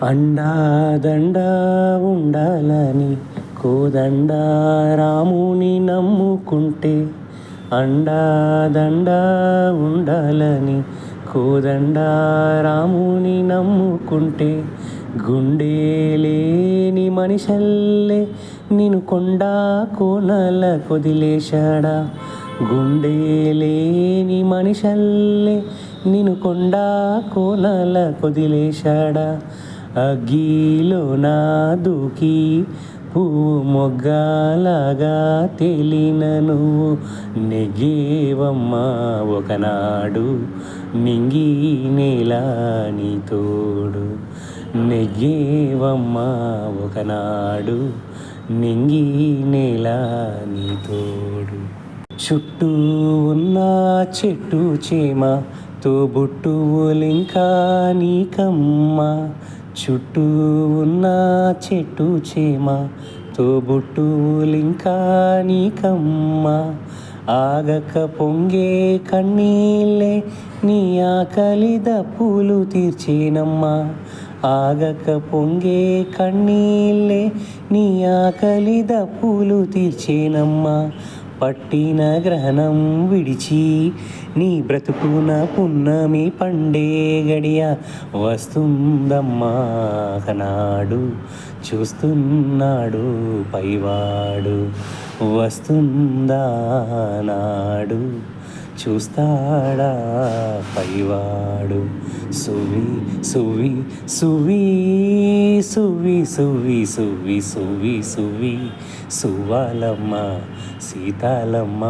అండాదండా ఉండాలని కోదండ రాముని నమ్ముకుంటే, అండాదండా ఉండాలని కోదండ రాముని నమ్ముకుంటే, గుండె లేని మనిషల్లే నిన్ను కొండా కోనల కొదిలేశాడా. గుండె లేని మనిషల్లే నిన్ను కొండా కోనల కొదిలేశాడా. అగ్గిలో నా దూకి పువ్వు మొగ్గలాగా తేలిన నువ్వు నెగ్గేవమ్మా ఒకనాడు నింగి నేల నీ తోడు. నెగ్గేవమ్మా ఒకనాడు నింగి నేల నీ తోడు. చుట్టూ ఉన్న చెట్టు చేమ తోబుట్టువులింకా నీకమ్మ. చుట్టూ ఉన్న చెట్టు చేమ తోబుట్టువులింకా నీకమ్మ. ఆగక పొంగే కన్నీళ్ళే నీ ఆకలి దప్పులు తీర్చేనమ్మా. ఆగక పొంగే కన్నీళ్ళే నీ ఆకలి దప్పులు తీర్చేనమ్మా. పట్టిన గ్రహణం విడిచి నీ బ్రతుకున పున్నమి పండే గడియ వస్తుందమ్మా కనాడు. చూస్తున్నాడు పైవాడు వస్తుందా నాడు. చూస్తాడా పైవాడు. సువి సువి సువి సువి సువి సువి సువి సువి సువాలమ్మ సీతాలమ్మ.